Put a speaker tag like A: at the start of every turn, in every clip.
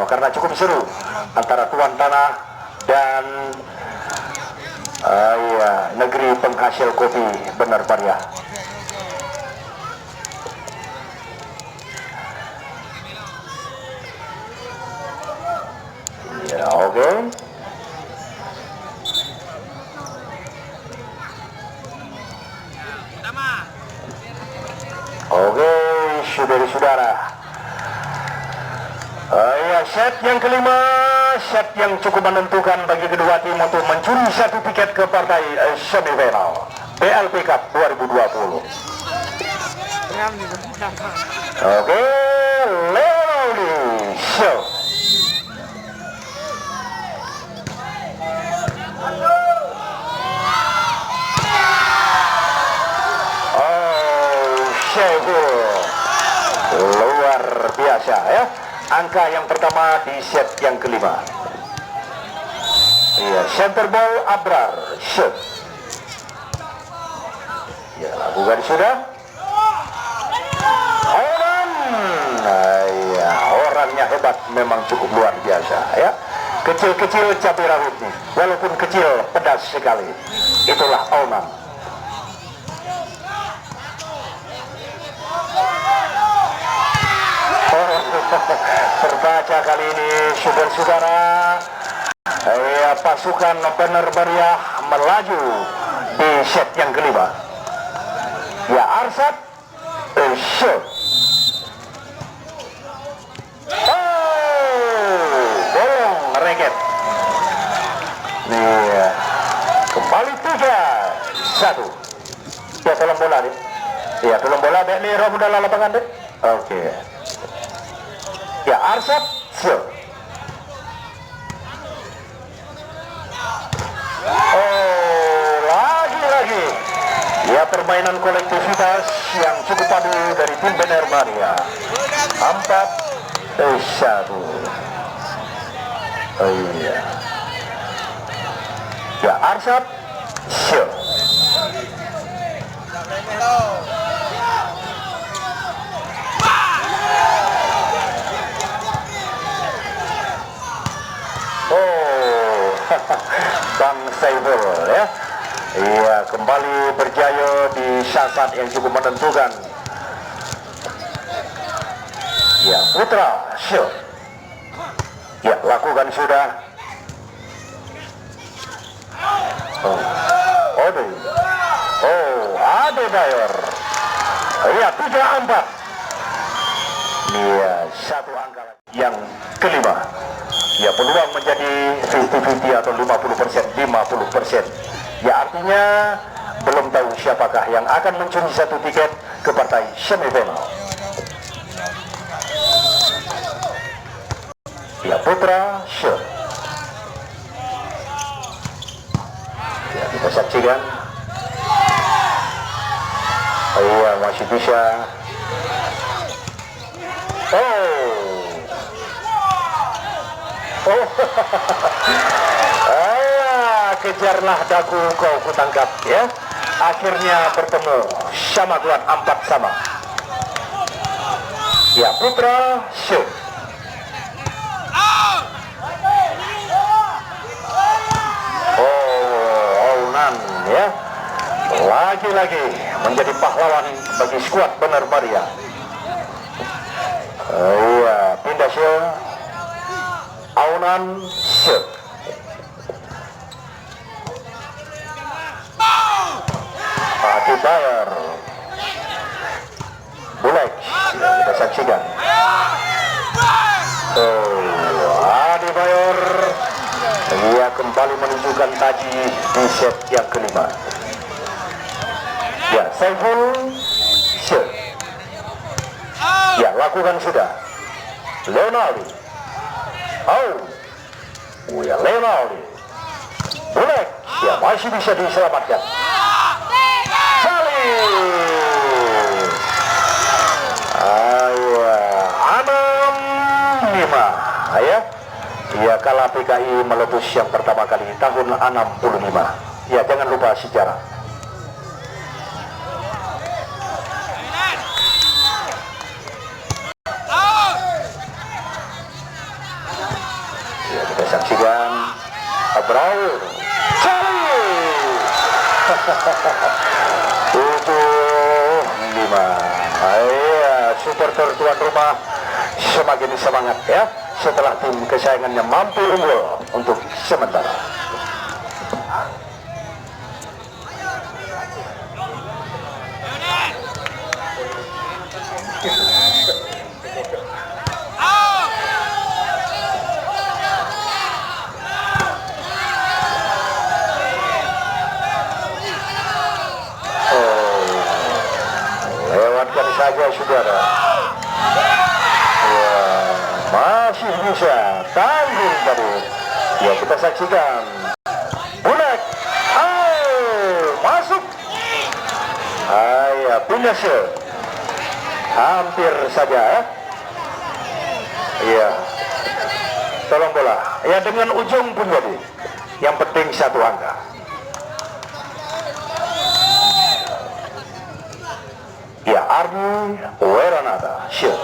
A: karena cukup seru antara tuan tanah dan negeri penghasil kopi Bener Meriah. Ya, oke. Oke, saudara-saudara. Ya, set yang kelima, set yang cukup menentukan bagi kedua tim untuk mencuri satu tiket ke partai semifinal BLP Cup 2020. Oke, Leonardo Show. Luar biasa ya, angka yang pertama di set yang kelima. Iya, center ball Abrar shoot. Ya, lakukan sudah. Ya, orangnya hebat, memang cukup luar biasa ya. Kecil-kecil cabai rawitnya, walaupun kecil pedas sekali. Itulah Oman. Terbaca kali ini, saudara-saudara. Ya, pasukan Bener Meriah melaju di set yang kelima. Ya, Arsad shoot. Bolong reket. Nih, kembali 3-1. Ya, tolong bola deh. Ya, tolong bola deh nih, roh udah lapangan deh. Oke. Ya, Arsad shoot. Lagi-lagi. Ya, permainan kolektivitas yang cukup padu dari tim Bener Meriah. 4-1. Oh iya. Ya, Arsad shoot. Bang Saiful ya. Iya, kembali berjaya di saat yang cukup menentukan. Ya, Putra shoot. Ya, lakukan sudah. Adebayor. Ya, 3-4. Iya, satu angka yang kelima. Ya, peluang menjadi 50-50 atau 50%. Ya, artinya belum tahu siapakah yang akan mencuri satu tiket ke partai semifinal. Ya, Putra shoot. Ya, kita saksikan. Iya, masih bisa. Kejarlah daku kau kutangkap ya. Akhirnya bertemu sama tuan 4-sama. Ya, Putra shoot. Onan ya. Lagi-lagi menjadi pahlawan bagi skuad Bener Meriah. Iya, pindah shoot. Aunan shoot. Adebayor. Bulek. Kita saksikan. Adebayor. Dia kembali menunjukkan taji di set yang kelima. Ya, Saiful shoot. Ya, lakukan sudah. Leonardo. Ya, Leonardo. Bulek. Ya, masih bisa diselamatkan. Ayo, 6-5 ya. Ya, kalah PKI meletus yang pertama kali tahun 65. Ya, jangan lupa sejarah. saksikan Brawl Cali 7-5. Supporter tuan rumah semakin semangat ya setelah tim kesayangannya mampu unggul untuk sementara. Lewatkan saja saudara. Ya, masih bisa tanggung tadi. Ya, kita saksikan Bulek masuk. Ya, pindah hampir saja ya. Iya, tolong bola ya dengan ujung pun jadi yang penting satu angka. Ya, Arni Weranata shoot.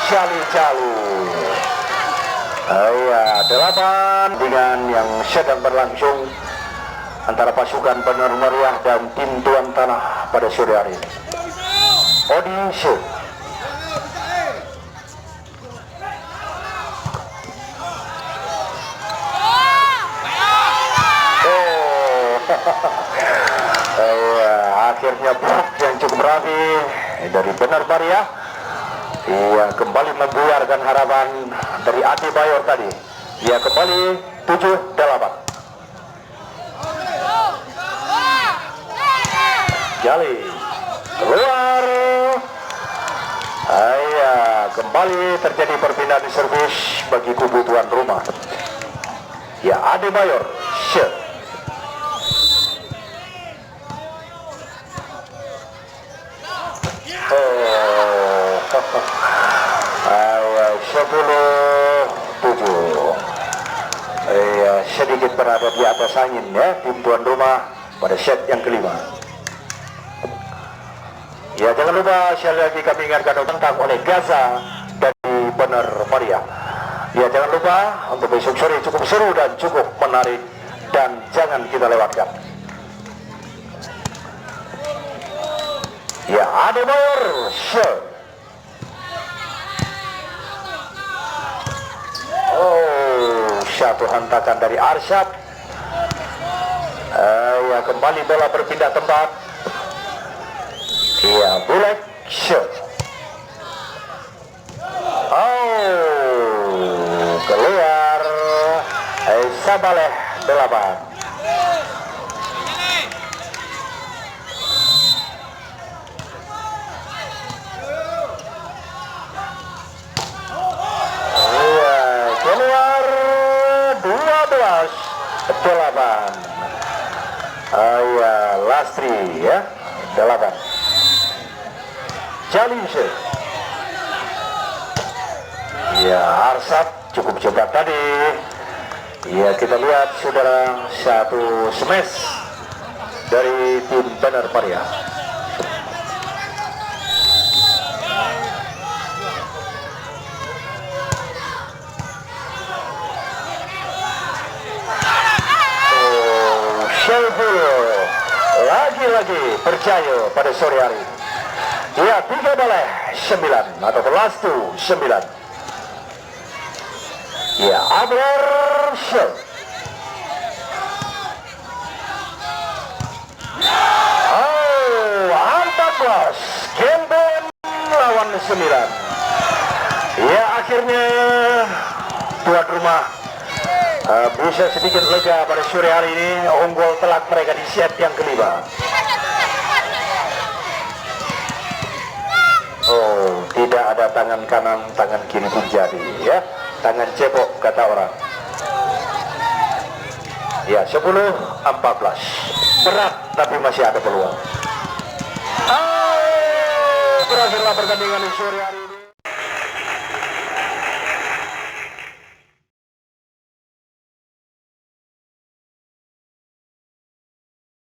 A: Calu ya 8 dengan yang sedang berlangsung antara pasukan Bener Meriah dan tim Tuan Tanah pada sore hari ini. Odi shoot. Akhirnya blok yang cukup rapi dari Bener Meriah. Ia kembali membuyarkan harapan dari Adi Bayor tadi. Ia kembali 7-8. Jali keluar. Kembali terjadi perpindahan servis bagi kubu tuan rumah. Ya, Adi Bayor shoot. Sedikit berada di atas angin ya tim tuan rumah pada set yang kelima. Ya, jangan lupa sekali lagi kami ingatkan tentang oleh Gaza dari Bener Meriah. Ya, jangan lupa untuk besok sore cukup seru dan cukup menarik dan jangan kita lewatkan. Ya, Adebayor shoot. Satu hentakan dari Arsyad. Ya, kembali bola berpindah tempat. Ya, Bulek shoot. Keluar. Sabaleh 8. Lastri ya 8. Challenge. Ya, Arsat cukup cepat tadi. Ya, kita lihat saudara satu smash dari tim Bener Meriah. Lagi-lagi percaya pada sore hari. Ya, 3-9 atau last 9. Ya, Abrar shoot. Bos, Gembon lawan 9. Ya, akhirnya tuan rumah bisa sedikit lega pada sore hari ini, unggul telak mereka di set yang kelima. Tidak ada tangan kanan, tangan kiri pun jadi ya. Tangan cepok kata orang. Ya, 10-14. Berat tapi masih ada peluang. Berakhirlah pertandingan di sore hari.